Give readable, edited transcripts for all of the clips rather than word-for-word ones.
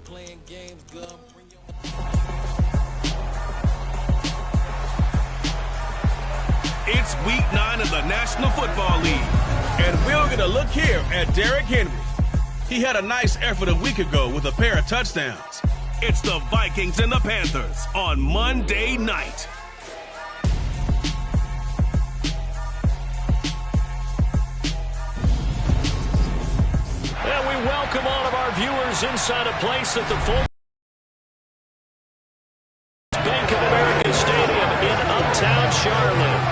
Playing games good. It's week 9 of the National Football League, and we're going to look here at Derrick Henry. He had a nice effort a week ago with a pair of touchdowns. It's the Vikings and the Panthers on Monday night. And we welcome all of our viewers inside a place at the full Bank of America Stadium in Uptown Charlotte.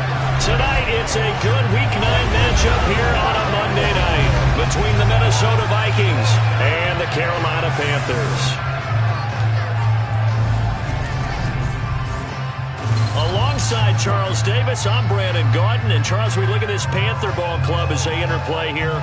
Tonight, it's a good Week 9 matchup here on a Monday night between the Minnesota Vikings and the Carolina Panthers. Alongside Charles Davis, I'm Brandon Gordon. And Charles, we look at this Panther ball club as they interplay here.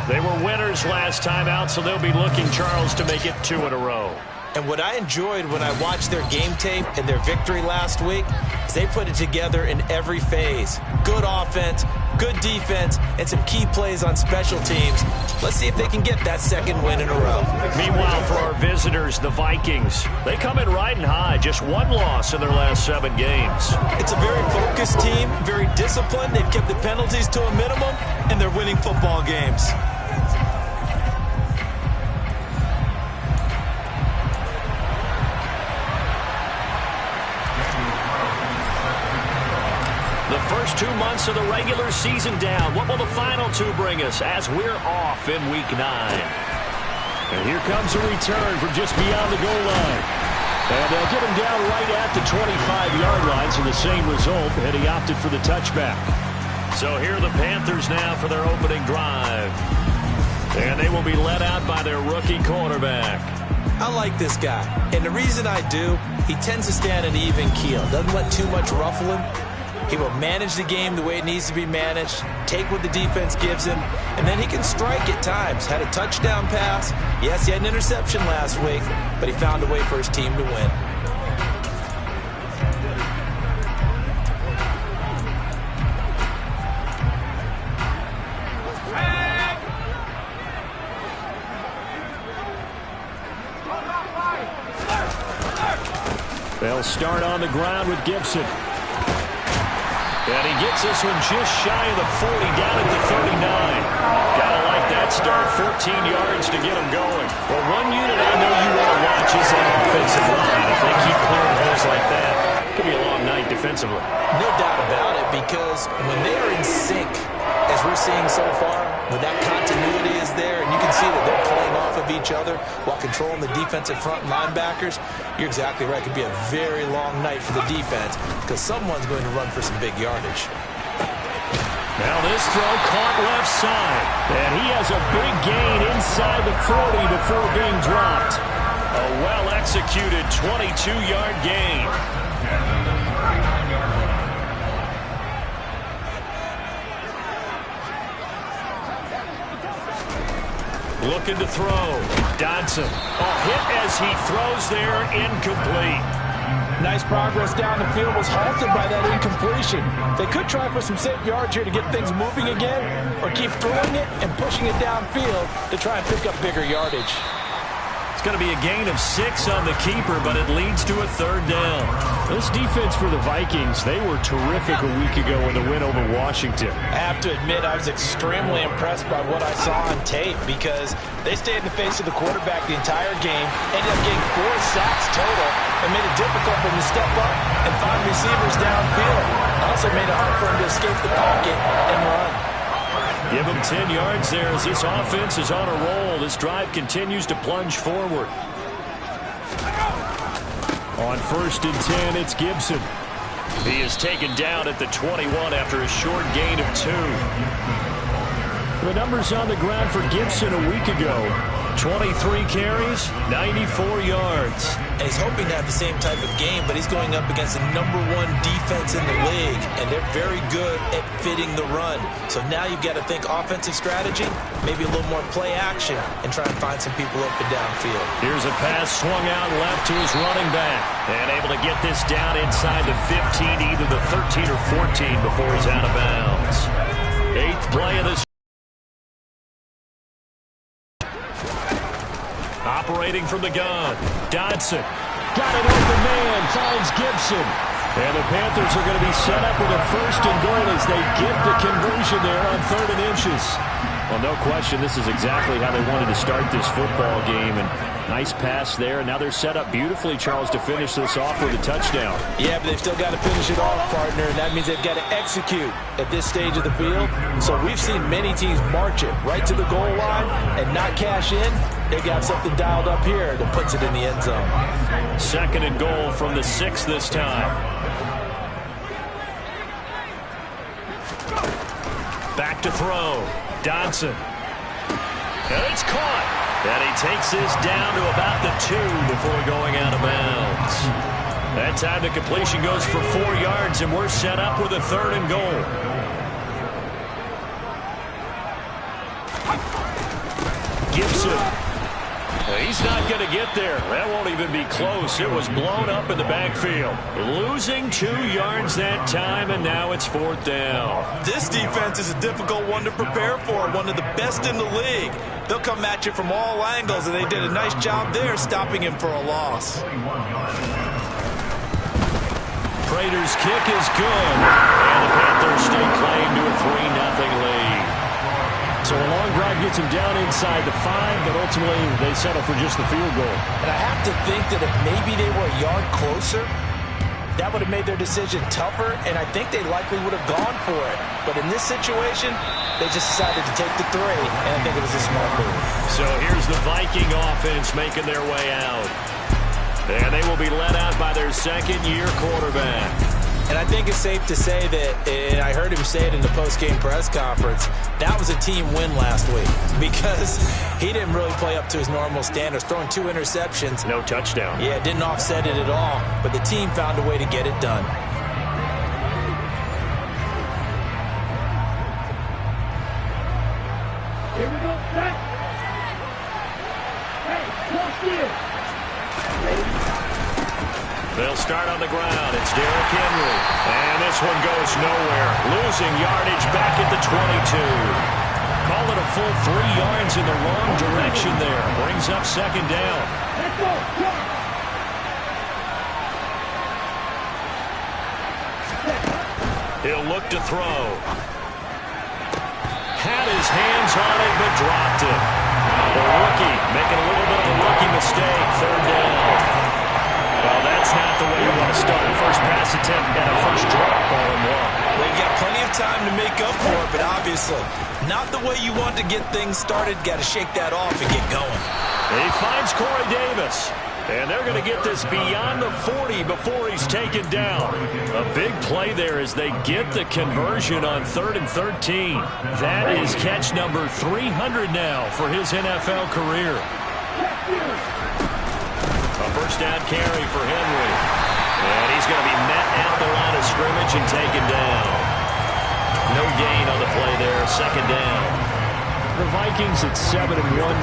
They were winners last time out, so they'll be looking, Charles, to make it 2 in a row. And what I enjoyed when I watched their game tape and their victory last week is they put it together in every phase. Good offense, good defense, and some key plays on special teams. Let's see if they can get that second win in a row. Meanwhile, for our visitors, the Vikings, they come in riding high. Just 1 loss in their last 7 games. It's a very focused team, very disciplined. They've kept the penalties to a minimum, and they're winning football games. The first 2 months of the regular season down. What will the final 2 bring us as we're off in Week 9? And here comes a return from just beyond the goal line. And they'll get him down right at the 25-yard line, so the same result, and he opted for the touchback. So here are the Panthers now for their opening drive. And they will be led out by their rookie quarterback. I like this guy, and the reason I do, he tends to stand an even keel. Doesn't let too much ruffle him. He will manage the game the way it needs to be managed, take what the defense gives him, and then he can strike at times. Had a touchdown pass. Yes, he had an interception last week, but he found a way for his team to win. They'll start on the ground with Gibson. And he gets this one just shy of the 40, down at the 39. Gotta like that start. 14 yards to get him going. Well, one unit I know you want to watch is that offensive line. If they keep clearing holes like that, it could be a long night defensively. No doubt about it, because when they are in sync, as we're seeing so far, when that continuity is there, and you can see that they're playing off of each other while controlling the defensive front linebackers, you're exactly right. It could be a very long night for the defense because someone's going to run for some big yardage. Now this throw caught left side, and he has a big gain inside the 40 before being dropped. A well-executed 22-yard gain. Looking to throw. Dodson. A hit as he throws there, incomplete. Nice progress down the field, was halted by that incompletion. They could try for some safe yards here to get things moving again, or keep throwing it and pushing it downfield to try and pick up bigger yardage. It's going to be a gain of 6 on the keeper, but it leads to a 3rd down. This defense for the Vikings, they were terrific a week ago in the win over Washington. I have to admit, I was extremely impressed by what I saw on tape because they stayed in the face of the quarterback the entire game, ended up getting 4 sacks total, and made it difficult for him to step up and find receivers downfield. Also made it hard for him to escape the pocket and run. Give him 10 yards there as this offense is on a roll. This drive continues to plunge forward. On 1st and 10, it's Gibson. He is taken down at the 21 after a short gain of 2. The numbers on the ground for Gibson a week ago. 23 carries, 94 yards. And he's hoping to have the same type of game, but he's going up against the #1 defense in the league, and they're very good at fitting the run. So now you've got to think offensive strategy, maybe a little more play action, and try and find some people up and downfield. Here's a pass swung out left to his running back, and able to get this down inside the 15, either the 13 or 14 before he's out of bounds. 8th play of this Operating from the gun. Dodson. Got it open man. Finds Gibson. And the Panthers are going to be set up with a first and goal as they get the conversion there on 3rd and inches. Well, no question, this is exactly how they wanted to start this football game. And nice pass there. Now they're set up beautifully, Charles, to finish this off with a touchdown. Yeah, but they've still got to finish it off, partner, and that means they've got to execute at this stage of the field. So we've seen many teams march it right to the goal line and not cash in. They got something dialed up here that puts it in the end zone. 2nd and goal from the 6 this time. Back to throw. Dodson. And it's caught. And he takes this down to about the 2 before going out of bounds. That time the completion goes for 4 yards, and we're set up with a 3rd and goal. Gibson. He's not going to get there. That won't even be close. It was blown up in the backfield. Losing 2 yards that time, and now it's 4th down. This defense is a difficult one to prepare for, one of the best in the league. They'll come at you from all angles, and they did a nice job there stopping him for a loss. Prater's kick is good, and the Panthers stake claim to a 3-0 lead. So a long drive gets him down inside the 5, but ultimately they settle for just the field goal. And I have to think that if maybe they were a yard closer, that would have made their decision tougher, and I think they likely would have gone for it. But in this situation, they just decided to take the 3, and I think it was a smart move. So here's the Viking offense making their way out. And they will be led out by their 2nd-year quarterback. And I think it's safe to say that, and I heard him say it in the post-game press conference, that was a team win last week because he didn't really play up to his normal standards, throwing 2 interceptions. No touchdown. Yeah, didn't offset it at all, but the team found a way to get it done. Here we go, set. Hey, watch this. They'll start on the ground. It's Derrick Henry. And this one goes nowhere. Losing yardage back at the 22. Call it a full 3 yards in the wrong direction there. Brings up 2nd down. Let's go. He'll look to throw. Had his hands on it, but dropped it. The rookie making a little bit of a rookie mistake. 3rd down. Well, that's not the way you want to start. First pass attempt and a first drop ball and 1. Well, you got plenty of time to make up for it, but obviously not the way you want to get things started. Got to shake that off and get going. He finds Corey Davis. And they're going to get this beyond the 40 before he's taken down. A big play there as they get the conversion on 3rd and 13. That is catch number 300 now for his NFL career. A first down carry for Henry. And he's going to be met at the line of scrimmage and taken down. No gain on the play there. 2nd down. The Vikings at 7-1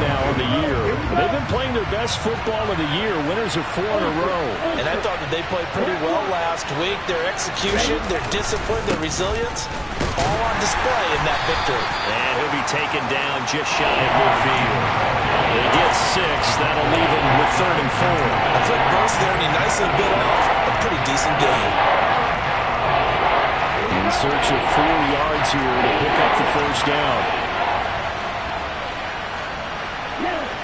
now on the year. They've been playing their best football of the year. Winners of 4 in a row. And I thought that they played pretty well last week. Their execution, their discipline, their resilience, all on display in that victory. And he'll be taken down just shy of midfield. They get 6. That'll leave him with 3rd and 4. A quick burst there, and he nicely bit off a pretty decent gain. In search of 4 yards here to pick up the first down.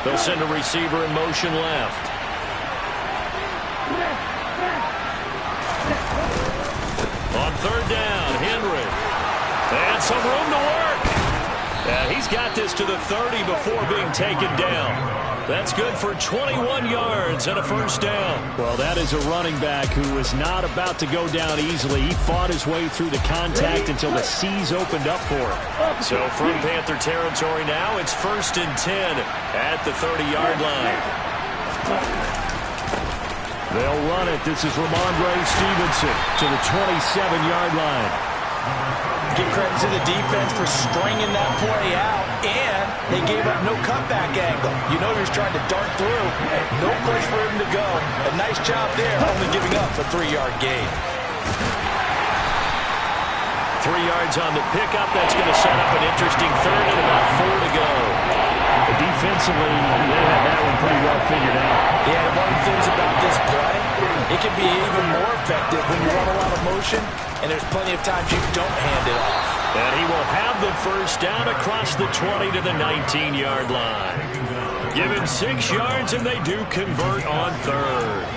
They'll send a receiver in motion left. On 3rd down, Henry. And some room to work. He's got this to the 30 before being taken down. That's good for 21 yards and a first down. Well, that is a running back who is not about to go down easily. He fought his way through the contact until the seas opened up for him. So from Panther territory now, it's 1st and 10 at the 30-yard line. They'll run it. This is Ramondre Stevenson to the 27-yard line. Give credit to the defense for stringing that play out, and they gave up no cutback angle. You know he was trying to dart through. No place for him to go. A nice job there, only giving up a 3-yard gain. 3 yards on the pickup. That's going to set up an interesting 3rd and about 4 to go. Defensively, they had that one pretty well figured be even more effective when you run a lot of motion, and there's plenty of times you don't hand it off. And he will have the first down across the 20 to the 19-yard line. Give him 6 yards, and they do convert on third.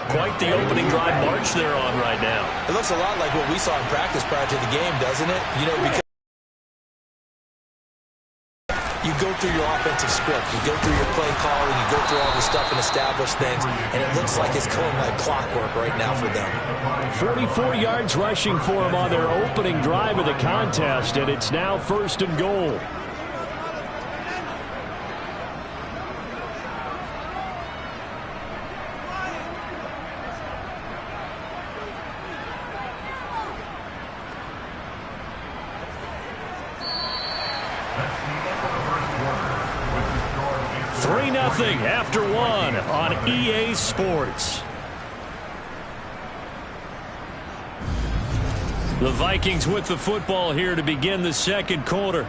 Quite the opening drive march they're on right now. It looks a lot like what we saw in practice prior to the game, doesn't it? You know, because you go through your offensive script, you go through your play calling, you go through all the stuff and establish things, and it looks like it's going like clockwork right now for them. 44 yards rushing for him on their opening drive of the contest, and it's now 1st and goal. After 1 on EA Sports. The Vikings with the football here to begin the second quarter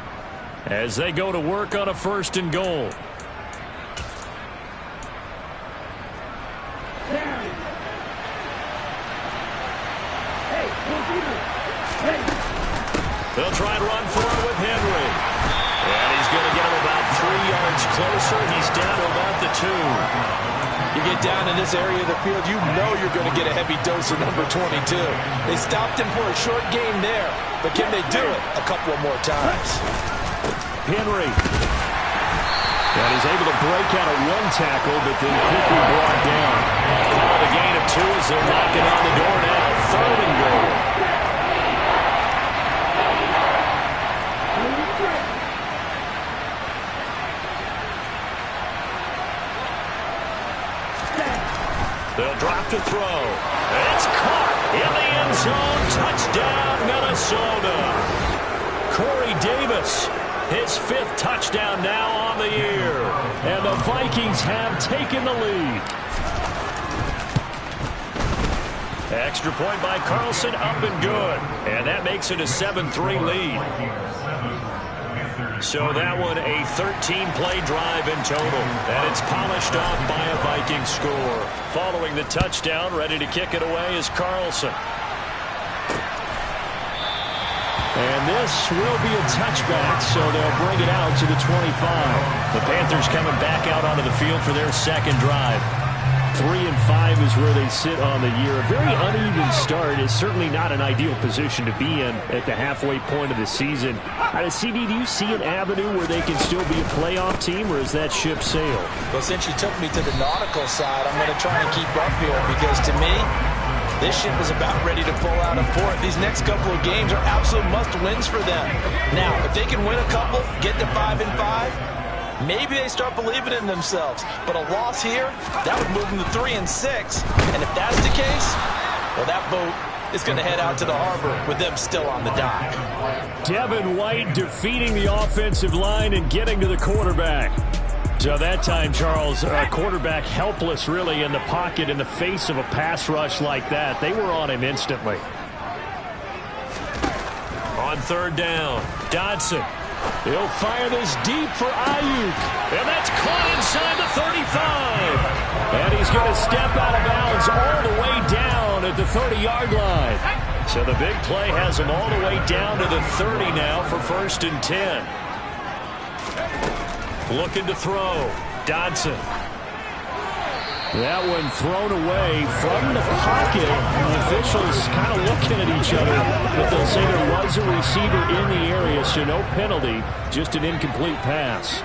as they go to work on a 1st and goal. They'll try and run for it with Henry. And he's going to get him about 3 yards closer. He's down to about the 2. You get down in this area of the field, you know you're going to get a heavy dose of number 22. They stopped him for a short game there, but can they do it a couple of more times? Henry. And he's able to break out of 1 tackle, but then quickly brought down. Call the gain of 2 as they're knocking on the door now. 3rd and goal. They'll drop to throw. It's caught in the end zone. Touchdown, Minnesota. Corey Davis, his 5th touchdown now on the year. And the Vikings have taken the lead. Extra point by Carlson, up and good. And that makes it a 7-3 lead. So that one a 13-play drive in total. And it's polished off by a Viking score. Following the touchdown, ready to kick it away is Carlson. And this will be a touchback, so they'll bring it out to the 25. The Panthers coming back out onto the field for their second drive. 3-5 is where they sit on the year. A very uneven start is certainly not an ideal position to be in at the halfway point of the season. CD, do you see an avenue where they can still be a playoff team, or is that ship sailed? Well, since you took me to the nautical side, I'm going to try and keep up here because to me, this ship is about ready to pull out of port. These next couple of games are absolute must-wins for them. Now, if they can win a couple, get to 5-5, maybe they start believing in themselves. But a loss here, that would move them to 3-6. And if that's the case, well, that boat is going to head out to the harbor with them still on the dock. Devin White defeating the offensive line and getting to the quarterback. So that time, Charles, quarterback helpless really in the pocket in the face of a pass rush like that. They were on him instantly. On 3rd down, Dodson. He'll fire this deep for Ayuk. And that's caught inside the 35. And he's going to step out of bounds all the way down at the 30-yard line. So the big play has him all the way down to the 30 now for 1st and 10. Looking to throw. Dodson. That one thrown away from the pocket. The officials kind of looking at each other, but they'll say there was a receiver in the area, so no penalty, just an incomplete pass.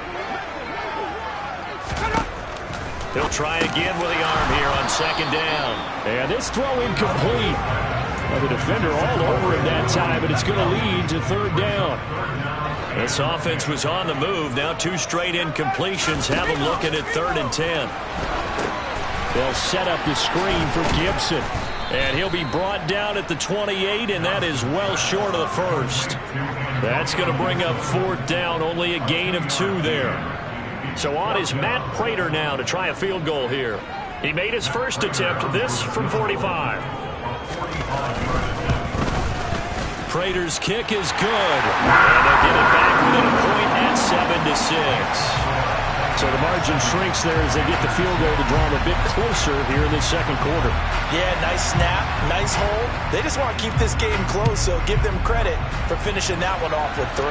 He'll try again with the arm here on 2nd down. And this throw incomplete. Well, the defender all over him that time, but it's going to lead to 3rd down. This offense was on the move. Now 2 straight incompletions have them looking at 3rd and 10. They'll set up the screen for Gibson. And he'll be brought down at the 28, and that is well short of the 1st. That's going to bring up 4th down, only a gain of 2 there. So on is Matt Prater now to try a field goal here. He made his first attempt, this from 45. Prater's kick is good. And they'll get it back within a point at 7-6. So the margin margin shrinks there as they get the field goal to draw them a bit closer here in the second quarter. Yeah, nice snap, nice hold. They just want to keep this game close, so give them credit for finishing that one off with 3.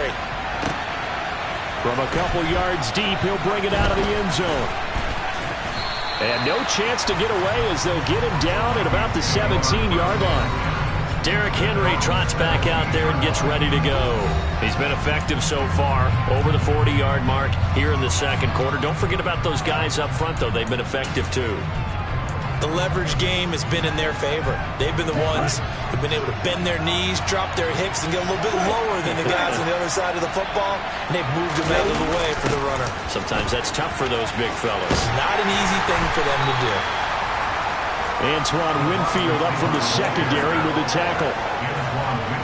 From a couple yards deep, he'll bring it out of the end zone. And no chance to get away as they'll get him down at about the 17-yard line. Derrick Henry trots back out there and gets ready to go. He's been effective so far, over the 40-yard mark here in the second quarter. Don't forget about those guys up front, though. They've been effective, too. The leverage game has been in their favor. They've been the ones who've been able to bend their knees, drop their hips, and get a little bit lower than the guys on the other side of the football, and they've moved them out of the way for the runner. Sometimes that's tough for those big fellas. Not an easy thing for them to do. Antoine Winfield up from the secondary with the tackle.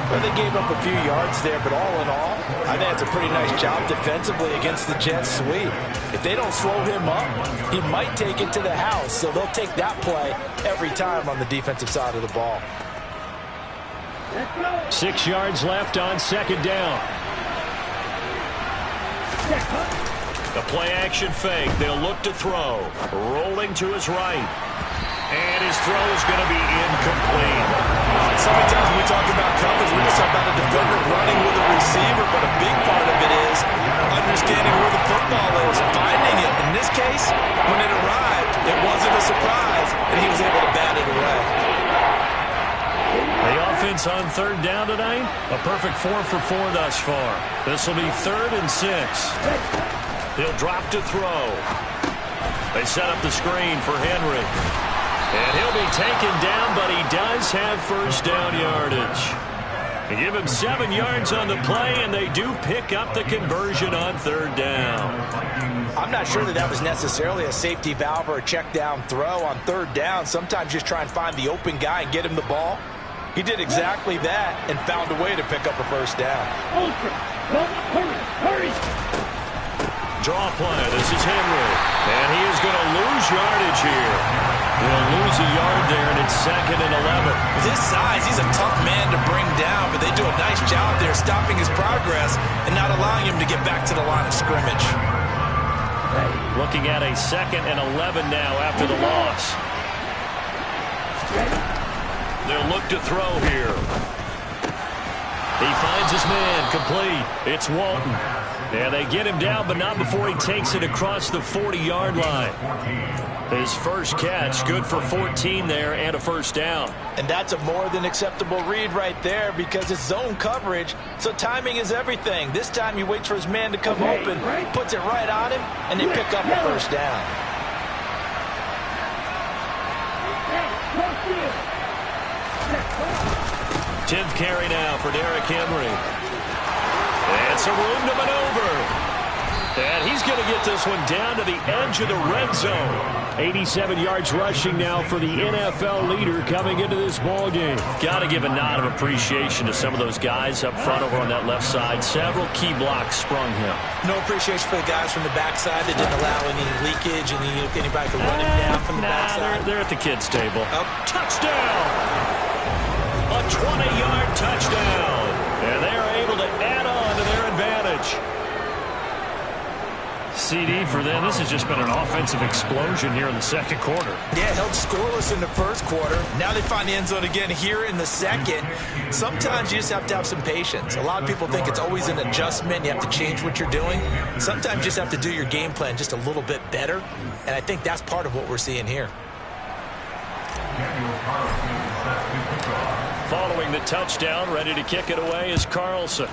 Well, they gave up a few yards there, but all in all, I think that's a pretty nice job defensively against the Jets sweep. If they don't slow him up, he might take it to the house, so they'll take that play every time on the defensive side of the ball. 6 yards left on second down. The play-action fake. They'll look to throw. Rolling to his right. And his throw is going to be incomplete. So many times when we talk about coverage, we just talk about a defender running with a receiver, but a big part of it is understanding where the football is, finding it. In this case, when it arrived, it wasn't a surprise, and he was able to bat it away. The offense on third down tonight, a perfect 4 for 4 thus far. This will be 3rd and 6. He'll drop to throw. They set up the screen for Henry. And he'll be taken down, but he does have first down yardage. They give him 7 yards on the play, and they do pick up the conversion on third down. I'm not sure that was necessarily a safety valve or a check down throw on third down. Sometimes just try and find the open guy and get him the ball. He did exactly that and found a way to pick up a first down. Ultra. Hurry. Draw play. This is Henry. And he is going to lose yardage here. He'll lose a yard there, and it's 2nd and 11. With his size, he's a tough man to bring down, but they do a nice job there stopping his progress and not allowing him to get back to the line of scrimmage. Looking at a 2nd and 11 now after the loss. They'll look to throw here. He finds his man complete. It's Walton. And they get him down, but not before he takes it across the 40-yard line. His first catch, good for 14 there and a first down. And that's a more than acceptable read right there because it's zone coverage, so timing is everything. This time he waits for his man to come open, puts it right on him, and they pick up a first down. Tenth carry now for Derrick Henry. And some room to maneuver. And he's going to get this one down to the edge of the red zone. 87 yards rushing now for the NFL leader coming into this ball game. Got to give a nod of appreciation to some of those guys up front over on that left side. Several key blocks sprung him. No appreciation for the guys from the backside that didn't allow any leakage and anybody to run him down from the backside. They're at the kids' table. Oh. Touchdown! A 20-yard touchdown. And they are able to add on to their advantage. CD for them. This has just been an offensive explosion here in the second quarter. Yeah, held scoreless in the first quarter. Now they find the end zone again here in the second. Sometimes you just have to have some patience. A lot of people think it's always an adjustment. You have to change what you're doing. Sometimes you just have to do your game plan just a little bit better. And I think that's part of what we're seeing here. Following the touchdown, ready to kick it away is Carlson.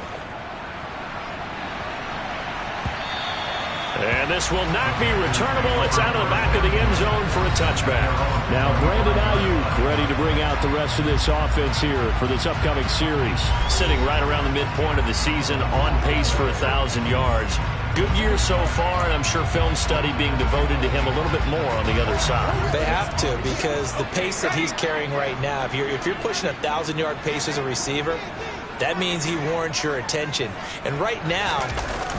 And this will not be returnable. It's out of the back of the end zone for a touchback. Now Brandon Ayuk ready to bring out the rest of this offense here for this upcoming series. Sitting right around the midpoint of the season, on pace for 1,000 yards. Good year so far, and I'm sure film study being devoted to him a little bit more on the other side. They have to, because the pace that he's carrying right now, if you're pushing a 1,000-yard pace as a receiver, that means he warrants your attention. And right now,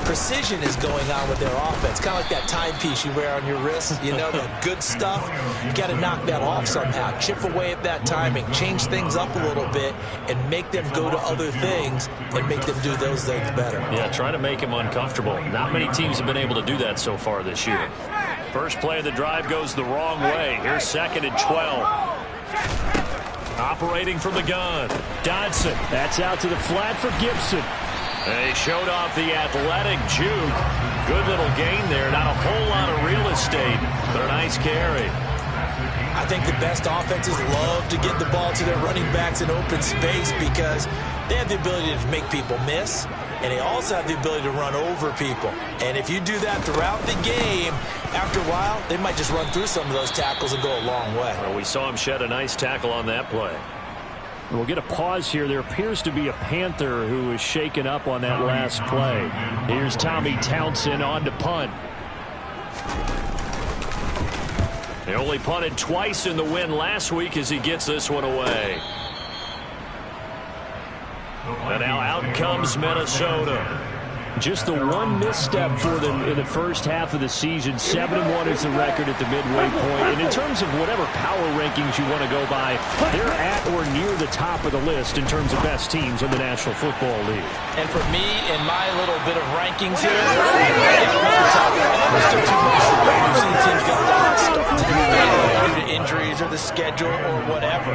precision is going on with their offense. Kind of like that timepiece you wear on your wrist. You know, the good stuff. You got to knock that off somehow. Chip away at that timing. Change things up a little bit and make them go to other things and make them do those things better. Yeah, trying to make him uncomfortable. Not many teams have been able to do that so far this year. First play of the drive goes the wrong way. Here's 2nd and 12. Operating from the gun. Dodson. That's out to the flat for Gibson. They showed off the athletic juke. Good little gain there. Not a whole lot of real estate, but a nice carry. I think the best offenses love to get the ball to their running backs in open space because they have the ability to make people miss, and they also have the ability to run over people. And if you do that throughout the game, after a while, they might just run through some of those tackles and go a long way. Well, we saw him shed a nice tackle on that play. We'll get a pause here. There appears to be a Panther who is shaken up on that last play. Here's Tommy Townsend on to punt. He only punted twice in the win last week as he gets this one away. And now out comes Minnesota. Just the one misstep for them in the first half of the season. 7-1 is the record at the midway point. And in terms of whatever power rankings you want to go by, they're at or near the top of the list in terms of best teams in the National Football League. And for me, in my little bit of rankings here, there's still 2 months to go. We've seen teams get a lot of starts to the game due to injuries or the schedule or whatever.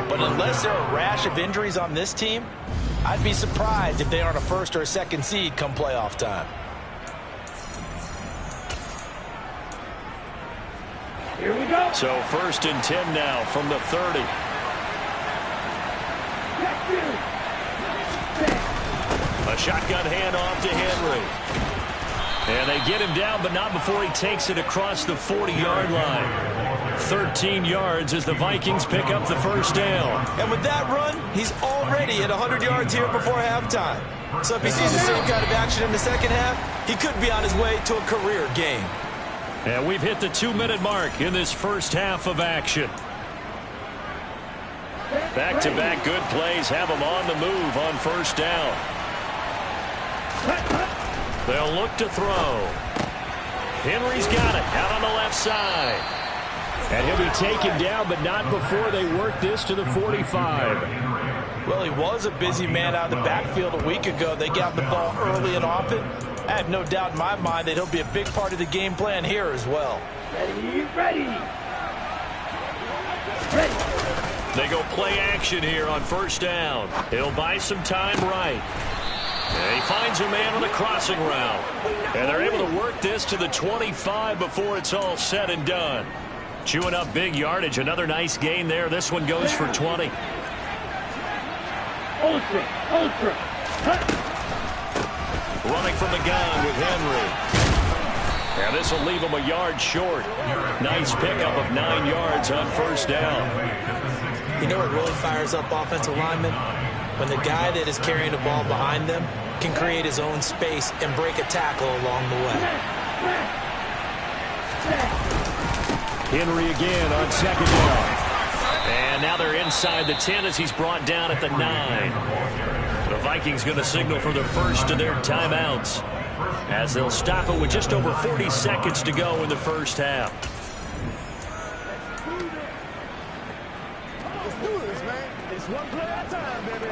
But unless there are a rash of injuries on this team, I'd be surprised if they aren't a 1st or a 2nd seed come playoff time. Here we go. So 1st and 10 now from the 30. A shotgun handoff to Henry. And they get him down, but not before he takes it across the 40-yard line. 13 yards as the Vikings pick up the first down. And with that run, he's already at 100 yards here before halftime. So if he sees the same kind of action in the second half, he could be on his way to a career game. And we've hit the 2-minute mark in this first half of action. Back-to-back good plays have him on the move on first down. They'll look to throw. Henry's got it out on the left side. And he'll be taken down, but not before they work this to the 45. Well, he was a busy man out of the backfield a week ago. They got the ball early and often. I have no doubt in my mind that he'll be a big part of the game plan here as well. Ready, ready. Ready. They go play action here on first down. He'll buy some time right. And he finds a man on the crossing route. And they're able to work this to the 25 before it's all said and done. Chewing up big yardage. Another nice gain there. This one goes for 20. Ultra. Running from the gun with Henry. And this will leave him a yard short. Nice pickup of 9 yards on first down. You know what really fires up offensive linemen? When the guy that is carrying the ball behind them can create his own space and break a tackle along the way. Henry again on second down. And now they're inside the 10 as he's brought down at the 9. The Vikings going to signal for the first of their timeouts as they'll stop it with just over 40 seconds to go in the first half. Let's do this, man. It's one play at a time, baby.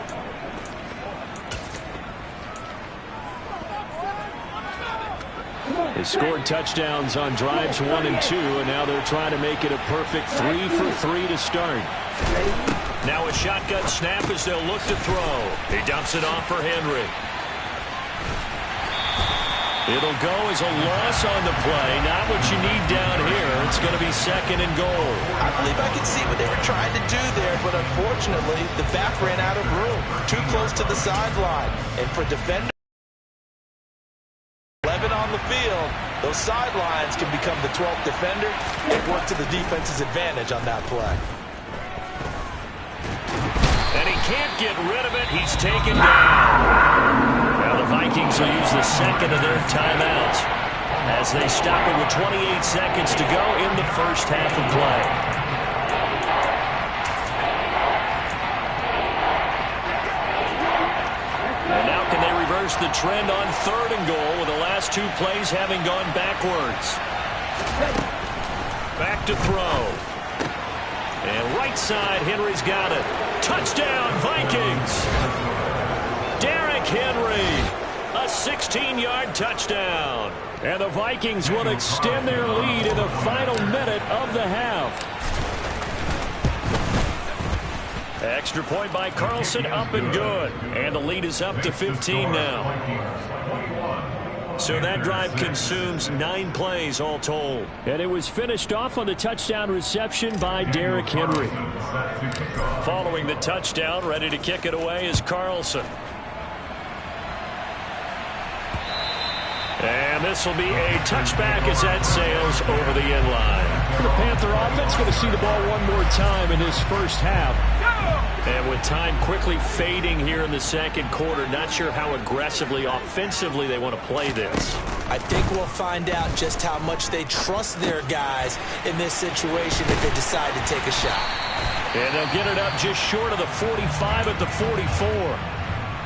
They scored touchdowns on drives 1 and 2, and now they're trying to make it a perfect 3 for 3 to start. Now a shotgun snap as they'll look to throw. He dumps it off for Henry. It'll go as a loss on the play. Not what you need down here. It's going to be 2nd and goal. I believe I can see what they were trying to do there, but unfortunately, the back ran out of room. Too close to the sideline. And for defenders, 11 on the field, those sidelines can become the 12th defender and work to the defense's advantage on that play. And he can't get rid of it. He's taken down. Now the Vikings will use the second of their timeouts as they stop it with 28 seconds to go in the first half of play. And now can they reverse the trend on 3rd and goal with the last 2 plays having gone backwards? Back to throw. And right side, Henry's got it. Touchdown, Vikings! Derrick Henry, a 16-yard touchdown. And the Vikings will extend their lead in the final minute of the half. Extra point by Carlson, up and good. And the lead is up to 15 now. So that drive consumes 9 plays all told. And it was finished off on the touchdown reception by Derrick Henry. Following the touchdown, ready to kick it away is Carlson. And this will be a touchback as that sails over the end line. The Panther offense going to see the ball one more time in this first half. And with time quickly fading here in the second quarter, not sure how aggressively, offensively they want to play this. I think we'll find out just how much they trust their guys in this situation if they decide to take a shot. And they'll get it up just short of the 45 at the 44.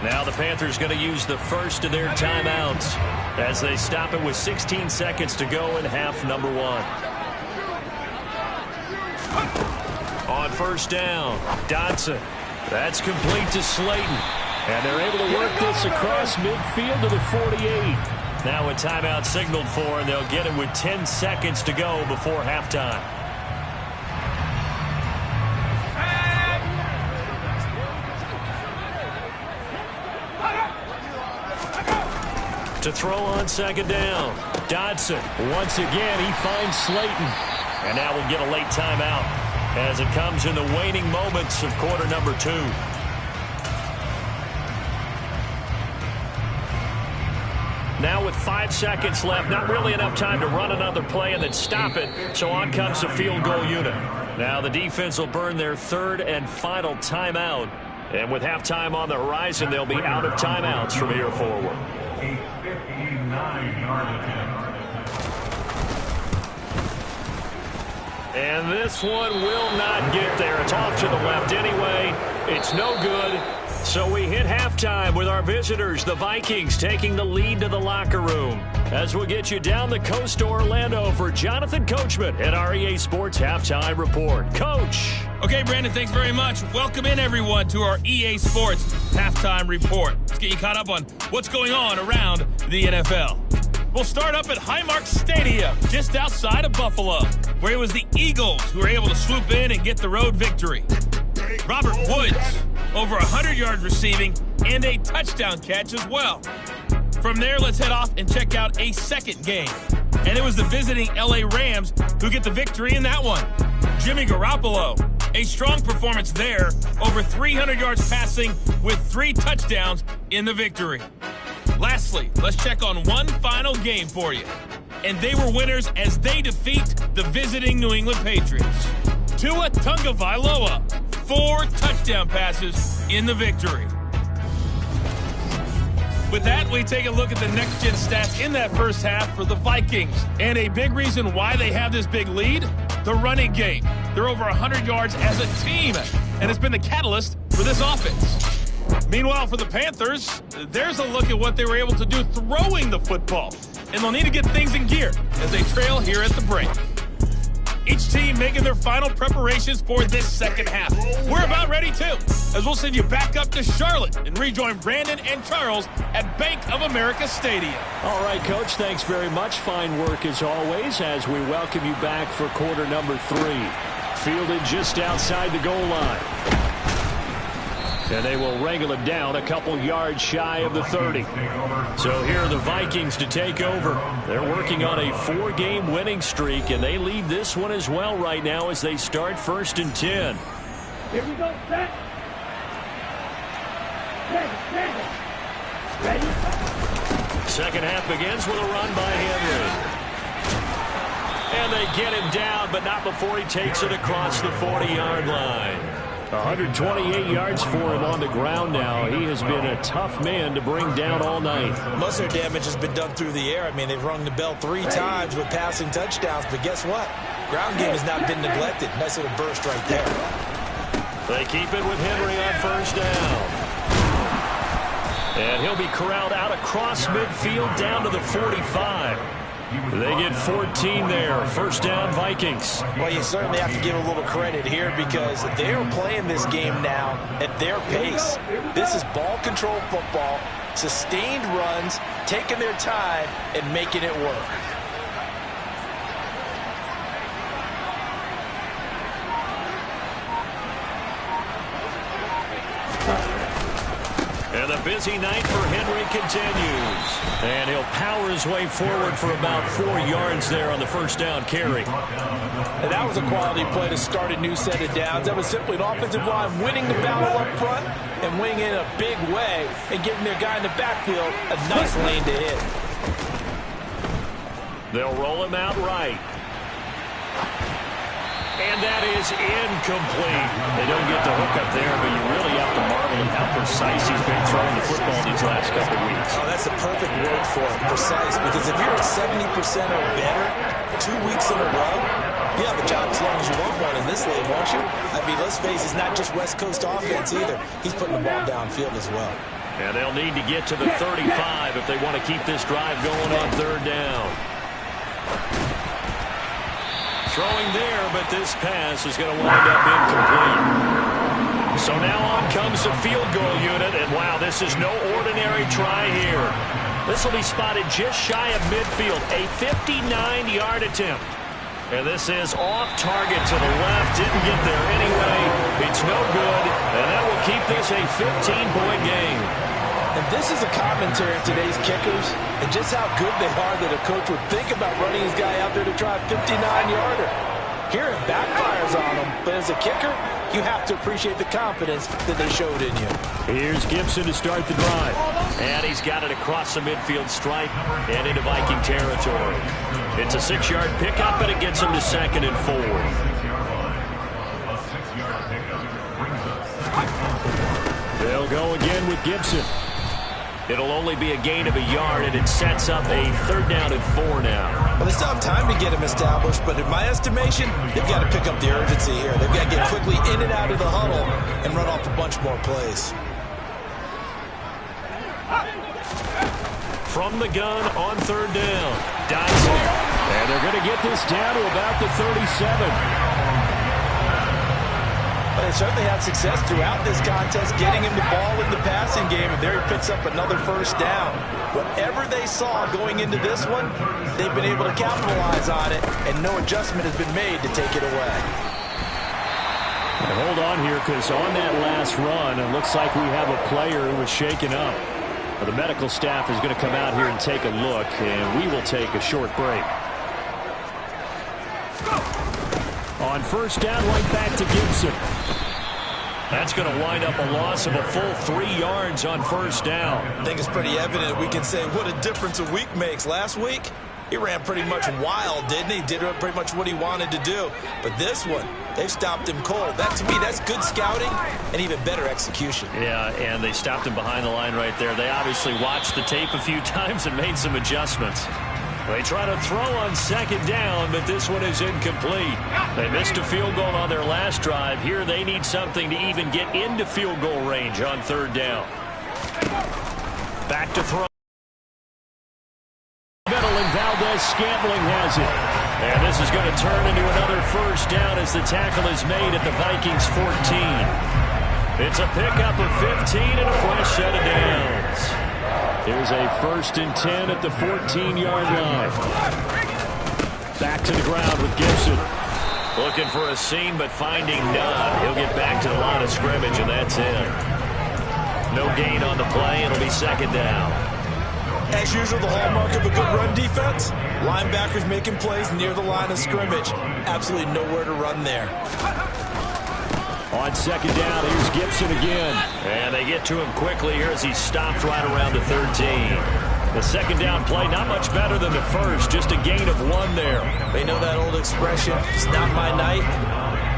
Now the Panthers going to use the first of their timeouts as they stop it with 16 seconds to go in half number 1. On first down, Dodson. That's complete to Slayton. And they're able to work this across midfield to the 48. Now a timeout signaled for, and they'll get it with 10 seconds to go before halftime. To throw on second down, Dodson. Once again, he finds Slayton. And now we'll get a late timeout as it comes in the waning moments of quarter number 2. Now with 5 seconds left, not really enough time to run another play and then stop it, so on comes the field goal unit. Now the defense will burn their third and final timeout, and with halftime on the horizon, they'll be out of timeouts from here forward. And this one will not get there. It's off to the left anyway. It's no good. So we hit halftime with our visitors, the Vikings, taking the lead to the locker room. As we'll get you down the coast to Orlando for Jonathan Coachman at our EA Sports Halftime Report. Coach. Okay, Brandon, thanks very much. Welcome in, everyone, to our EA Sports Halftime Report. Let's get you caught up on what's going on around the NFL. We'll start up at Highmark Stadium, just outside of Buffalo, where it was the Eagles who were able to swoop in and get the road victory. Robert Woods, over 100 yards receiving and a touchdown catch as well. From there, let's head off and check out a second game. And it was the visiting LA Rams who get the victory in that one. Jimmy Garoppolo, a strong performance there, over 300 yards passing with 3 touchdowns in the victory. Lastly, let's check on one final game for you. And they were winners as they defeat the visiting New England Patriots. Tua Tagovailoa, 4 touchdown passes in the victory. With that, we take a look at the next-gen stats in that first half for the Vikings. And a big reason why they have this big lead, the running game. They're over 100 yards as a team, and it's been the catalyst for this offense. Meanwhile, for the Panthers, there's a look at what they were able to do throwing the football. And they'll need to get things in gear as they trail here at the break. Each team making their final preparations for this second half. We're about ready, too, as we'll send you back up to Charlotte and rejoin Brandon and Charles at Bank of America Stadium. All right, Coach, thanks very much. Fine work as always as we welcome you back for quarter number 3. Fielded just outside the goal line. And they will wrangle it down a couple yards shy of the 30. So here are the Vikings to take over. They're working on a 4-game winning streak, and they lead this one as well right now as they start 1st and 10. Here we go, set. Ready. Second half begins with a run by Henry. And they get him down, but not before he takes it across the 40-yard line. 128 yards for him on the ground now. He has been a tough man to bring down all night. Most of their damage has been done through the air. I mean, they've rung the bell 3 times with passing touchdowns, but guess what? Ground game has not been neglected. Nice little burst right there. They keep it with Henry on first down. And he'll be corralled out across midfield down to the 45. They get 14 there. First down, Vikings. Well, you certainly have to give a little credit here because they're playing this game now at their pace. This is ball control football. sustained runs, taking their time, and making it work. And the busy night for Henry continues. And he'll power his way forward for about 4 yards there on the first down carry. And that was a quality play to start a new set of downs. That was simply an offensive line winning the battle up front and winning in a big way and giving their guy in the backfield a nice lane to hit. They'll roll him out right. And that is incomplete. They don't get the hook up there, but you really have to marvel at how precise he's been throwing the football these last couple of weeks. Oh, that's a perfect word for it, precise. Because if you're at 70% or better 2 weeks in a row, you have a job as long as you want one in this league, won't you? I mean, let's face it, it's not just West Coast offense either. He's putting the ball downfield as well. And they'll need to get to the 35 if they want to keep this drive going on third down. Throwing there, but this pass is going to wind up incomplete. So now on comes the field goal unit, and wow, this is no ordinary try here. This will be spotted just shy of midfield, a 59-yard attempt. And this is off target to the left, didn't get there anyway. It's no good, and that will keep this a 15-point game. And this is a commentary of today's kickers and just how good they are that a coach would think about running his guy out there to try a 59-yarder. Here it backfires on him, but as a kicker, you have to appreciate the confidence that they showed in you. Here's Gibson to start the drive. And he's got it across the midfield stripe and into Viking territory. It's a 6-yard pickup, and it gets him to 2nd and 4. They'll go again with Gibson. It'll only be a gain of a yard, and it sets up a 3rd down and 4 now. Well, they still have time to get him established, but in my estimation, they've got to pick up the urgency here. They've got to get quickly in and out of the huddle and run off a bunch more plays. From the gun on 3rd down, Dyson. And they're going to get this down to about the 37. But they certainly had success throughout this contest, getting him the ball in the passing game, and there he picks up another 1st down. Whatever they saw going into this one, they've been able to capitalize on it, and no adjustment has been made to take it away. And hold on here, because on that last run, it looks like we have a player who was shaken up. Well, the medical staff is going to come out here and take a look, and we will take a short break. On 1st down, right back to Gibson. That's going to wind up a loss of a full 3 yards on 1st down. I think it's pretty evident we can say what a difference a week makes. Last week, he ran pretty much wild, didn't he? Did pretty much what he wanted to do. But this one, they've stopped him cold. That, to me, that's good scouting and even better execution. Yeah, and they stopped him behind the line right there. They obviously watched the tape a few times and made some adjustments. They try to throw on 2nd down, but this one is incomplete. They missed a field goal on their last drive. Here they need something to even get into field goal range on 3rd down. Back to throw. Middle, and Valdez-Scantling has it. And this is going to turn into another 1st down as the tackle is made at the Vikings 14. It's a pickup of 15 and a fresh set of downs. Here's a 1st and 10 at the 14-yard line. Back to the ground with Gibson. Looking for a seam, but finding none. He'll get back to the line of scrimmage, and that's it. No gain on the play. It'll be 2nd down. As usual, the hallmark of a good run defense, linebackers making plays near the line of scrimmage. Absolutely nowhere to run there. On 2nd down, here's Gibson again. And they get to him quickly here as he's stopped right around the 13. The 2nd down play, not much better than the first, just a gain of 1 there. They know that old expression, it's not my night.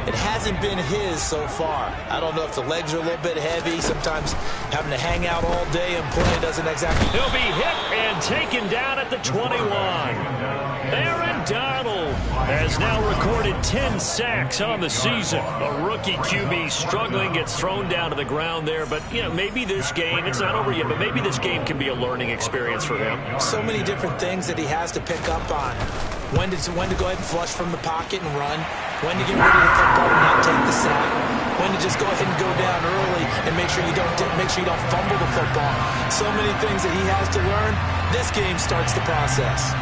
It hasn't been his so far. I don't know if the legs are a little bit heavy. Sometimes having to hang out all day and play doesn't exactly... He'll be hit and taken down at the 21. Aaron Donald has now recorded 10 sacks on the season. A rookie QB struggling, gets thrown down to the ground there. But, you know, maybe this game, it's not over yet, but maybe this game can be a learning experience for him. So many different things that he has to pick up on. When to go ahead and flush from the pocket and run. When to get rid of the football and not take the sack. when to just go ahead and go down early and make sure you don't fumble the football. So many things that he has to learn. This game starts the process.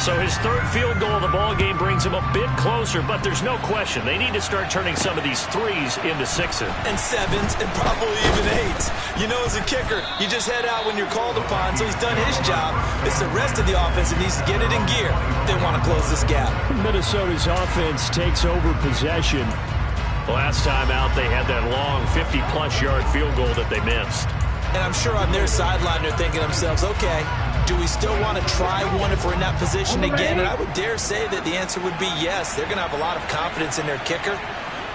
So his third field goal of the ball game brings him a bit closer, but there's no question they need to start turning some of these threes into sixes. And sevens, and probably even eights. You know, as a kicker, you just head out when you're called upon, so he's done his job. It's the rest of the offense that needs to get it in gear if they want to close this gap. Minnesota's offense takes over possession. Last time out, they had that long 50-plus yard field goal that they missed. And I'm sure on their sideline they're thinking to themselves, okay, do we still want to try one if we're in that position again? And I would dare say that the answer would be yes. They're going to have a lot of confidence in their kicker.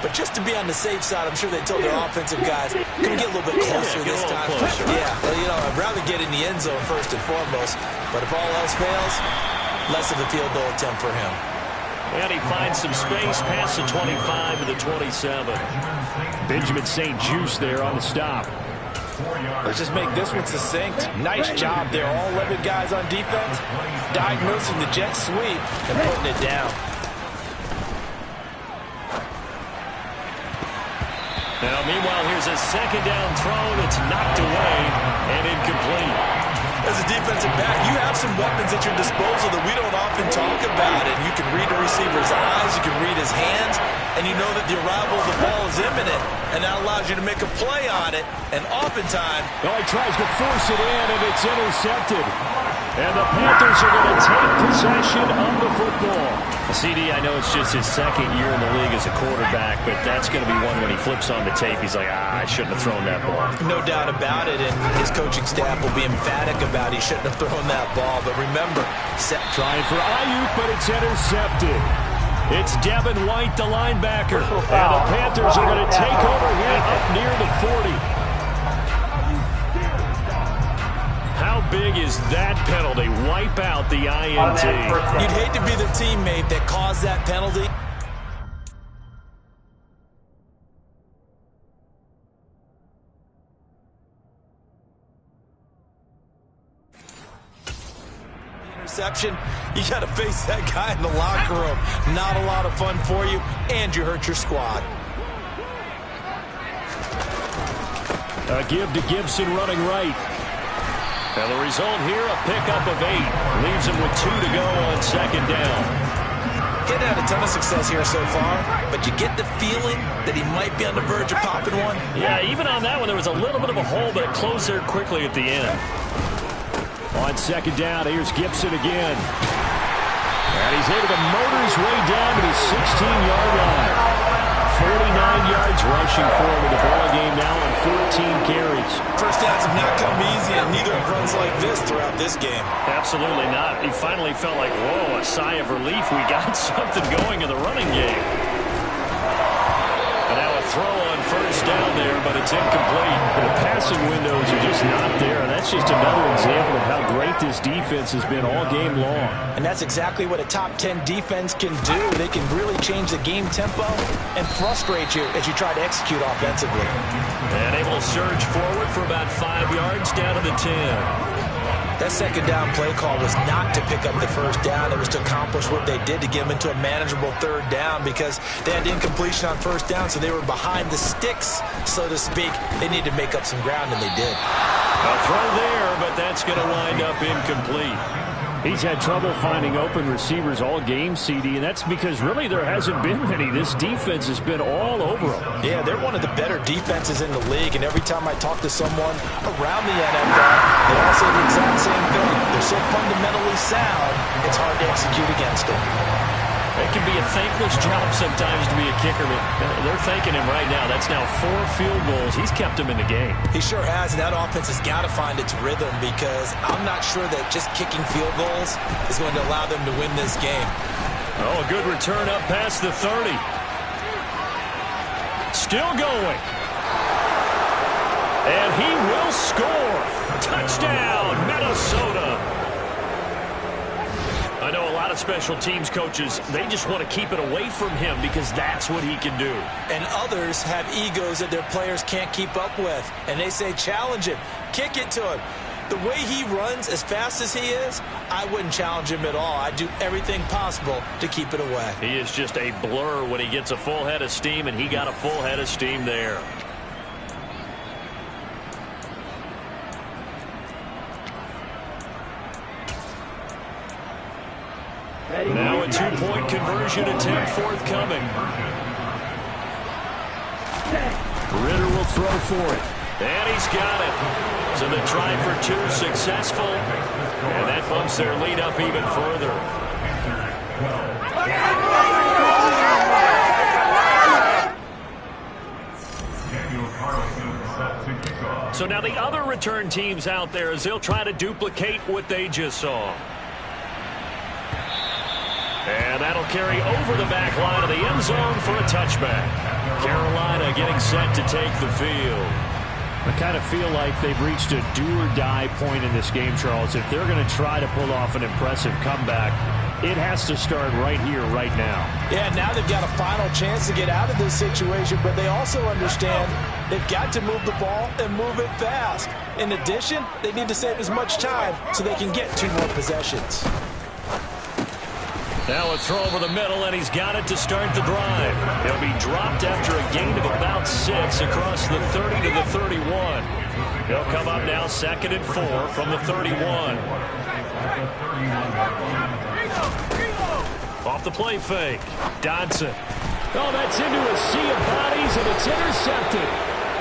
But just to be on the safe side, I'm sure they told their offensive guys, can we get a little bit closer this time? Yeah, well, you know, I'd rather get in the end zone first and foremost. But if all else fails, less of a field goal attempt for him. And he finds some space past the 25 to the 27. Benjamin St. Juste there on the stop. Let's just make this one succinct. Nice job there. All 11 guys on defense diagnosing the jet sweep and putting it down. Now, meanwhile, here's a second down throw that's knocked away and incomplete. As a defensive back, you have some weapons at your disposal that we don't often talk about. And you can read a receiver's eyes, you can read his hands, and you know that the arrival of the ball is imminent. And that allows you to make a play on it. And oftentimes... Oh, he tries to force it in, and it's intercepted. And the Panthers are going to take possession of the football. CD, I know it's just his second year in the league as a quarterback, but that's going to be one when he flips on the tape. He's like, I shouldn't have thrown that ball. No doubt about it, and his coaching staff will be emphatic about he shouldn't have thrown that ball. But remember, trying for Ayuk, but it's intercepted. It's Devin White, the linebacker. And the Panthers are going to take over here up near the 40. How big is that penalty? Wipe out the INT. You'd hate to be the teammate that caused that penalty. Interception, you got to face that guy in the locker room. Not a lot of fun for you, and you hurt your squad. A give to Gibson running right. And the result here, a pickup of 8. Leaves him with 2 to go on second down. He's had a ton of success here so far, but you get the feeling that he might be on the verge of popping one. Yeah, even on that one, there was a little bit of a hole, but it closed there quickly at the end. On second down, here's Gibson again. And he's able to motor his way down to the 16-yard line. 49 yards rushing forward with the ball game now on 14 carries. First downs have not come easy, and neither have runs like this throughout this game. Absolutely not. He finally felt like, whoa, a sigh of relief. We got something going in the running game. And now a throw on first down there, but it's incomplete. The passing windows are just not there, and that's just another example of how great this defense has been all game long. And that's exactly what a top 10 defense can do. They can really change the game tempo and frustrate you as you try to execute offensively. And able to surge forward for about 5 yards down to the 10. That second down play call was not to pick up the first down. It was to accomplish what they did to get them into a manageable third down because they had incompletion on first down, so they were behind the sticks, so to speak. They needed to make up some ground, and they did. A throw there, but that's going to wind up incomplete. He's had trouble finding open receivers all game, CD, and that's because really there hasn't been many. This defense has been all over them. Yeah, they're one of the better defenses in the league, and every time I talk to someone around the NFL, they all say the exact same thing. They're so fundamentally sound, it's hard to execute against them. It can be a thankless job sometimes to be a kicker, but they're thanking him right now. That's now 4 field goals. He's kept them in the game. He sure has, and that offense has got to find its rhythm because I'm not sure that just kicking field goals is going to allow them to win this game. Oh, a good return up past the 30. Still going. And he will score. Touchdown, Minnesota. I know a lot of special teams coaches, they just want to keep it away from him because that's what he can do. And others have egos that their players can't keep up with. And they say, challenge him, kick it to him. The way he runs as fast as he is, I wouldn't challenge him at all. I'd do everything possible to keep it away. He is just a blur when he gets a full head of steam, and he got a full head of steam there. Now a two-point conversion attempt forthcoming. Ritter will throw for it. And he's got it. So the try for two successful. And that bumps their lead up even further. So now the other return teams out there as they'll try to duplicate what they just saw. And that'll carry over the back line of the end zone for a touchback. Carolina getting set to take the field. I kind of feel like they've reached a do-or-die point in this game, Charles. If they're going to try to pull off an impressive comeback, it has to start right here, right now. Yeah, now they've got a final chance to get out of this situation, but they also understand they've got to move the ball and move it fast. In addition, they need to save as much time so they can get 2 more possessions. Now a throw over the middle, and he's got it to start the drive. He'll be dropped after a gain of about 6 across the 30 to the 31. He'll come up now 2nd and 4 from the 31. Off the play fake. Dodson. Oh, that's into a sea of bodies, and it's intercepted.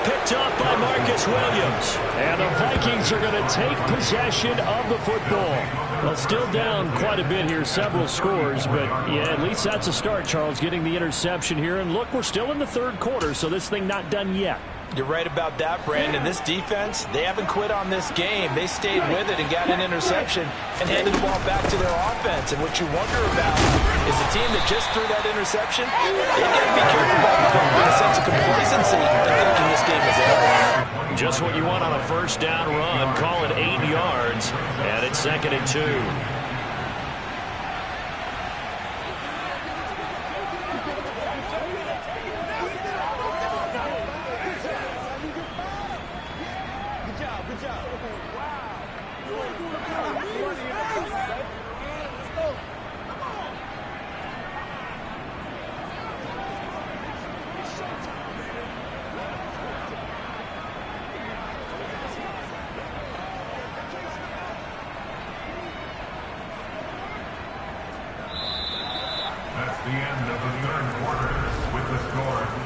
Picked off by Marcus Williams. And the Vikings are going to take possession of the football. Well, still down quite a bit here, several scores, but yeah, at least that's a start, Charles, getting the interception here. And look, we're still in the 3rd quarter, so this thing not done yet. You're right about that, Brandon. This defense, they haven't quit on this game. They stayed with it and got an interception and handed the ball back to their offense. And what you wonder about is the team that just threw that interception, they've got to be careful about developing a sense of complacency and thinking this game is over. Just what you want on a first down run. Call it 8 yards, and it's 2nd and 2.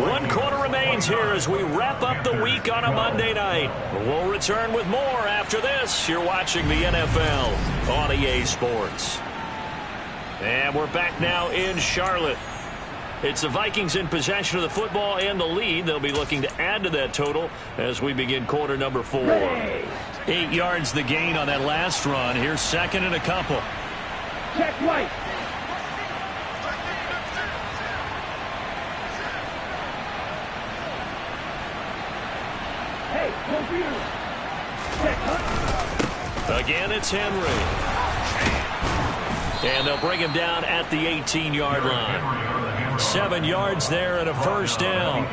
One quarter remains here as we wrap up the week on a Monday night. We'll return with more after this. You're watching the NFL on EA Sports. And we're back now in Charlotte. It's the Vikings in possession of the football and the lead. They'll be looking to add to that total as we begin quarter number 4. 8 yards the gain on that last run. Here's 2nd and a couple. Check right. Again, it's Henry. And they'll bring him down at the 18-yard line. 7 yards there and a first down.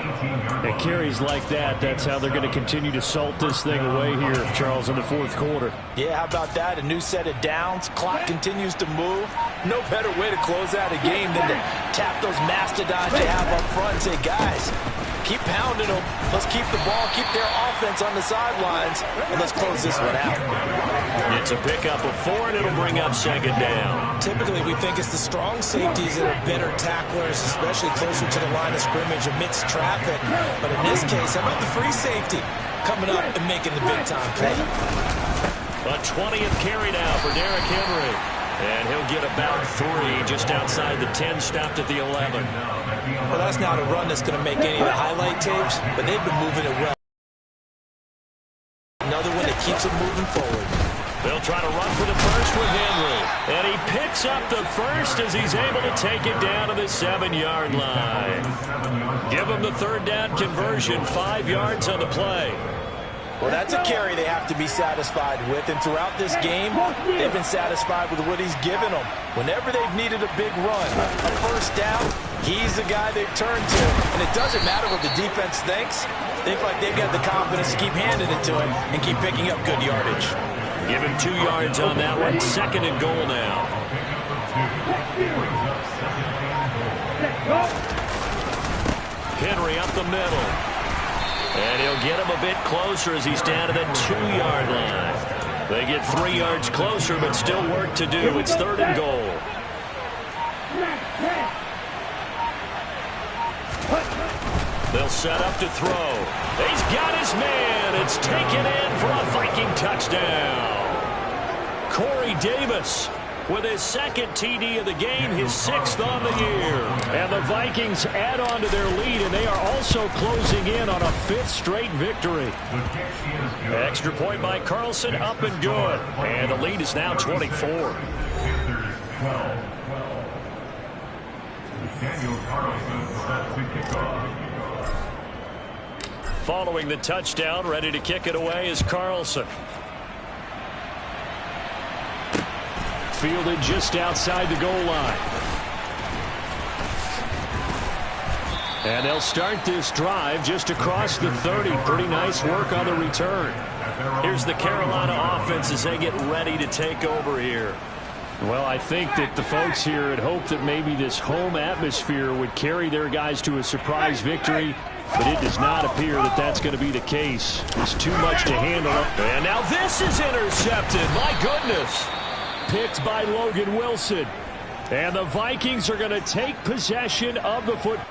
It carries like that. That's how they're going to continue to salt this thing away here, Charles, in the 4th quarter. Yeah, how about that? A new set of downs. Clock continues to move. No better way to close out a game than to tap those mastodons you have up front and say, guys, keep pounding them. Let's keep the ball, keep their offense on the sidelines, and let's close this one out. It's a pickup of 4, and it'll bring up 2nd down. Typically, we think it's the strong safeties that are better tacklers, especially closer to the line of scrimmage amidst traffic. But in this case, how about the free safety coming up and making the big-time play? A 20th carry now for Derrick Henry. And he'll get about 3 just outside the 10, stopped at the 11. Well, that's not a run that's going to make any of the highlight tapes, but they've been moving it well. Another one that keeps it moving forward. They'll try to run for the first with Henry. And he picks up the first as he's able to take it down to the 7-yard line. Give him the 3rd down conversion, 5 yards on the play. Well, that's a carry they have to be satisfied with, and throughout this game, they've been satisfied with what he's given them. Whenever they've needed a big run, a first down, he's the guy they've turned to. And it doesn't matter what the defense thinks. They feel like they've got the confidence to keep handing it to him and keep picking up good yardage. Give him 2 yards on that one. 2nd and goal now. Henry up the middle. And he'll get him a bit closer as he's down to the 2-yard line. They get 3 yards closer, but still work to do. It's 3rd and goal. They'll set up to throw. He's got his man. It's taken in for a Viking touchdown. Corey Davis with his 2nd TD of the game, his 6th on the year. And the Vikings add on to their lead, and they are also closing in on a 5th straight victory. Extra point by Carlson, up and good. And the lead is now 24. Following the touchdown, ready to kick it away is Carlson. Fielded just outside the goal line. And they'll start this drive just across the 30. Pretty nice work on the return. Here's the Carolina offense as they get ready to take over here. Well, I think that the folks here had hoped that maybe this home atmosphere would carry their guys to a surprise victory, but it does not appear that that's going to be the case. It's too much to handle. And now this is intercepted. My goodness. Picked by Logan Wilson. And the Vikings are going to take possession of the football.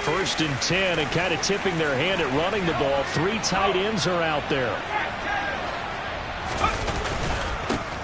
First and 10, and kind of tipping their hand at running the ball. 3 tight ends are out there.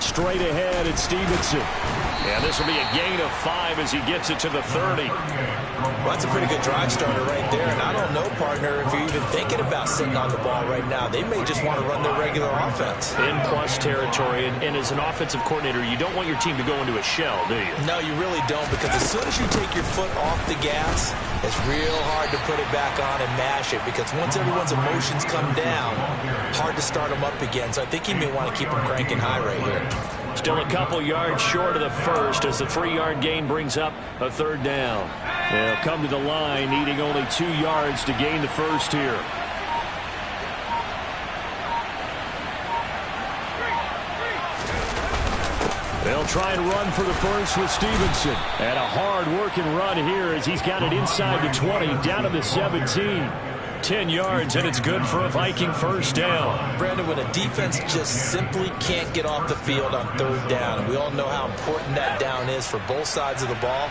Straight ahead, it's Stevenson. And this will be a gain of 5 as he gets it to the 30. Well, that's a pretty good drive starter right there. And I don't know, partner, if you're even thinking about sitting on the ball right now. They may just want to run their regular offense. In plus territory. And as an offensive coordinator, you don't want your team to go into a shell, do you? No, you really don't, because as soon as you take your foot off the gas, it's real hard to put it back on and mash it, because once everyone's emotions come down, hard to start them up again. So I think he may want to keep them cranking high right here. Still a couple yards short of the first as the 3-yard gain brings up a 3rd down. They'll come to the line needing only 2 yards to gain the first here. They'll try and run for the first with Stevenson. And a hard-working run here as he's got it inside the 20, down to the 17. 10 yards, and it's good for a Viking first down. Brandon, when a defense just simply can't get off the field on 3rd down, and we all know how important that down is for both sides of the ball,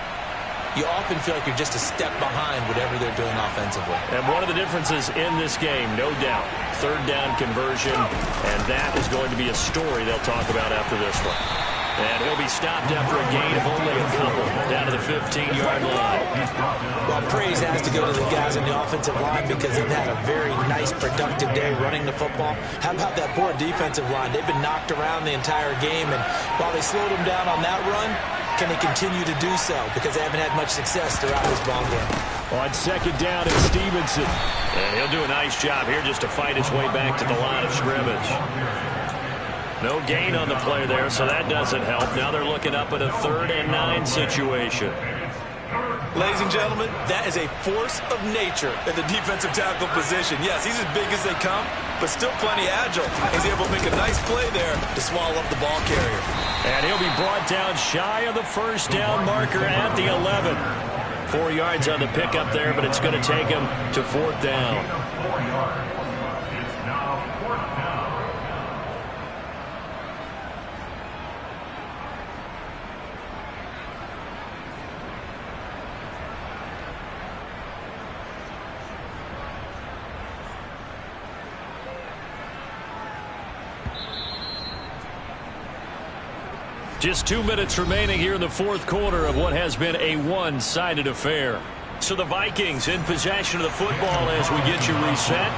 you often feel like you're just a step behind whatever they're doing offensively. And one of the differences in this game, no doubt, 3rd down conversion, and that is going to be a story they'll talk about after this one. And he'll be stopped after a gain of only a couple, down to the 15-yard line. Well, praise has to go to the guys on the offensive line, because they've had a very nice, productive day running the football. How about that poor defensive line? They've been knocked around the entire game, and while they slowed them down on that run, can they continue to do so? Because they haven't had much success throughout this ball game. On 2nd down, it's Stevenson. And he'll do a nice job here just to fight his way back to the line of scrimmage. No gain on the play there, so that doesn't help. Now they're looking up at a 3rd and 9 situation. Ladies and gentlemen, that is a force of nature at the defensive tackle position. Yes, he's as big as they come, but still plenty agile. He's able to make a nice play there to swallow up the ball carrier. And he'll be brought down shy of the first down marker at the 11. 4 yards on the pickup there, but it's going to take him to 4th down. It's now 4th down. Just 2 minutes remaining here in the 4th quarter of what has been a one-sided affair. So the Vikings in possession of the football as we get you reset.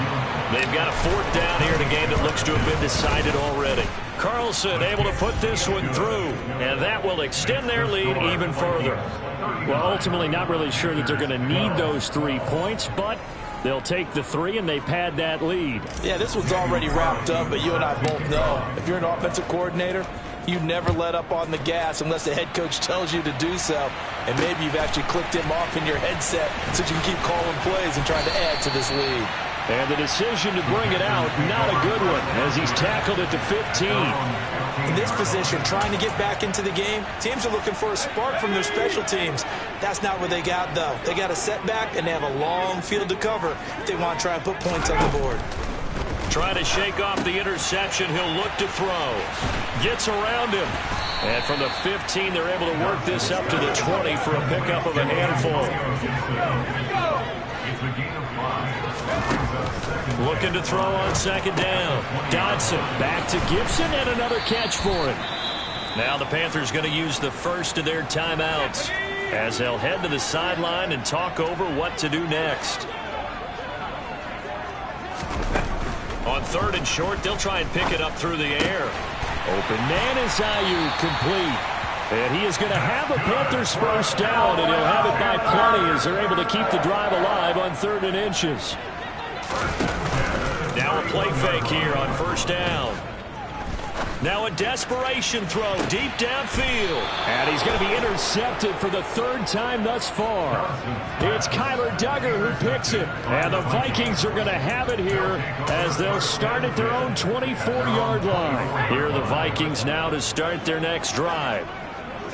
They've got a 4th down here in a game that looks to have been decided already. Carlson able to put this one through, and that will extend their lead even further. Well, ultimately not really sure that they're going to need those 3 points, but they'll take the 3 and they pad that lead. Yeah, this one's already wrapped up, but you and I both know if you're an offensive coordinator, you never let up on the gas unless the head coach tells you to do so. And maybe you've actually clicked him off in your headset so you can keep calling plays and trying to add to this lead. And the decision to bring it out, not a good one, as he's tackled at the 15. In this position, trying to get back into the game, teams are looking for a spark from their special teams. That's not what they got, though. They got a setback, and they have a long field to cover if they want to try and put points on the board. Trying to shake off the interception. He'll look to throw. Gets around him. And from the 15, they're able to work this up to the 20 for a pickup of a handful. Looking to throw on 2nd down. Dodson back to Gibson and another catch for him. Now the Panthers going to use the first of their timeouts as they'll head to the sideline and talk over what to do next. On 3rd and short, they'll try and pick it up through the air. Open man is Ayuk, complete. And he is going to have a Panthers first down, and he'll have it by plenty as they're able to keep the drive alive on 3rd and inches. Now a play fake here on 1st down. Now a desperation throw deep downfield. And he's going to be intercepted for the 3rd time thus far. It's Kyler Duggar who picks it. And the Vikings are going to have it here as they'll start at their own 24-yard line. Here are the Vikings now to start their next drive.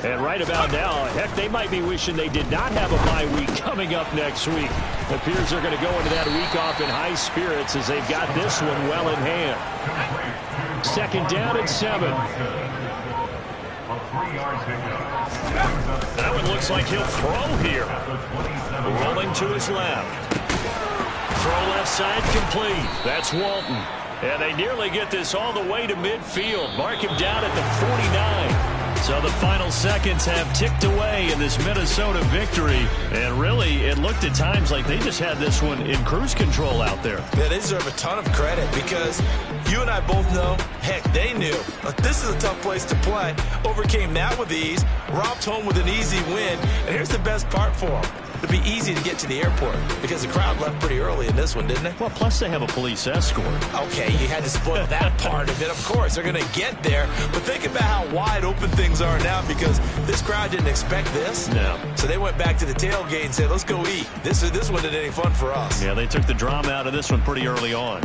And right about now, heck, they might be wishing they did not have a bye week coming up next week. It appears they're going to go into that week off in high spirits as they've got this one well in hand. 2nd down and 7. That one looks like he'll throw here. Rolling to his left. Throw left side complete. That's Walton. And they nearly get this all the way to midfield. Mark him down at the 49. So the final seconds have ticked away in this Minnesota victory. And really, it looked at times like they just had this one in cruise control out there. Yeah, they deserve a ton of credit because you and I both know, heck, they knew. This is a tough place to play. Overcame that with ease, romped home with an easy win. And here's the best part for them. It'd be easy to get to the airport because the crowd left pretty early in this one, didn't it? Well, plus they have a police escort. Okay, you had to spoil that part of it. Of course, they're going to get there. But think about how wide open things are now because this crowd didn't expect this. No. So they went back to the tailgate and said, let's go eat. This one isn't any fun for us. Yeah, they took the drama out of this one pretty early on.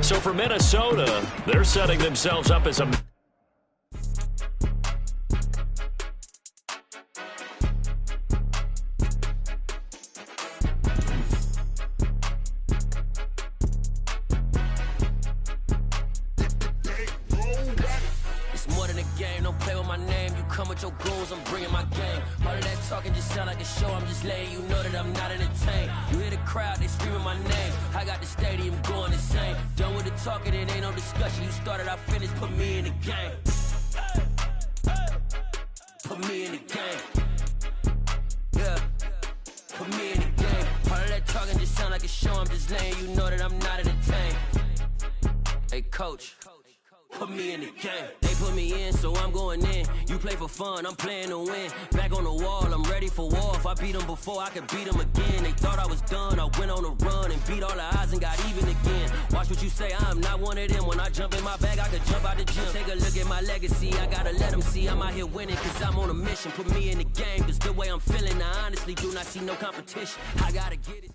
So for Minnesota, they're setting themselves up as a... I'm just letting you know that I'm not entertained. You hear the crowd, they screaming my name. I got the stadium going insane. Done with the talking, it ain't no discussion. You started, I finished, put me in the game. Put me in the game. Yeah. Put me in the game. All of that talking just sound like a show. I'm just letting you know that I'm not entertained. Hey, coach. Put me in the game. They put me in, so I'm going in. You play for fun, I'm playing to win. Back on the wall, I'm ready for war. If I beat them before, I could beat them again. They thought I was done, I went on a run and beat all the odds and got even again. Watch what you say, I'm not one of them. When I jump in my bag, I could jump out the gym. Take a look at my legacy, I gotta let them see I'm out here winning, cause I'm on a mission. Put me in the game, cause the way I'm feeling, I honestly do not see no competition. I gotta get it.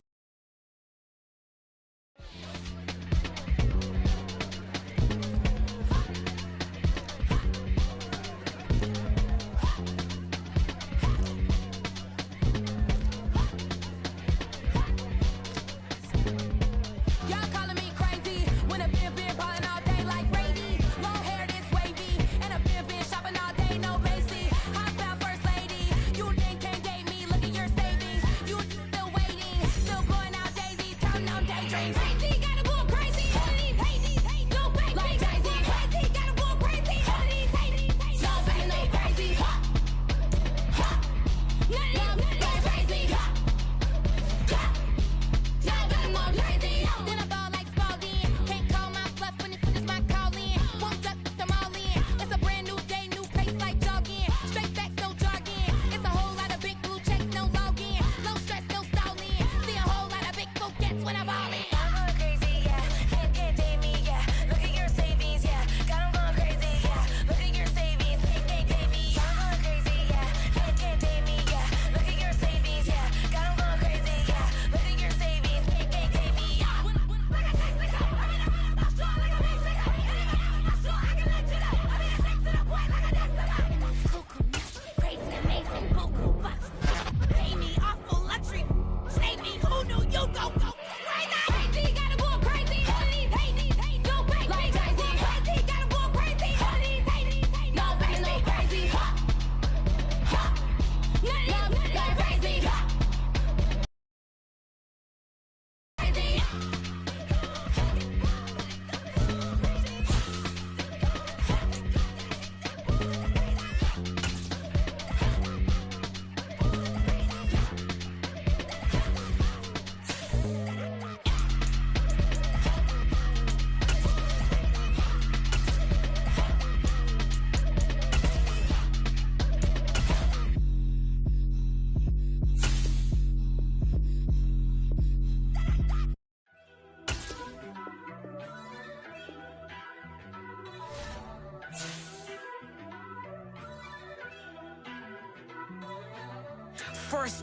for a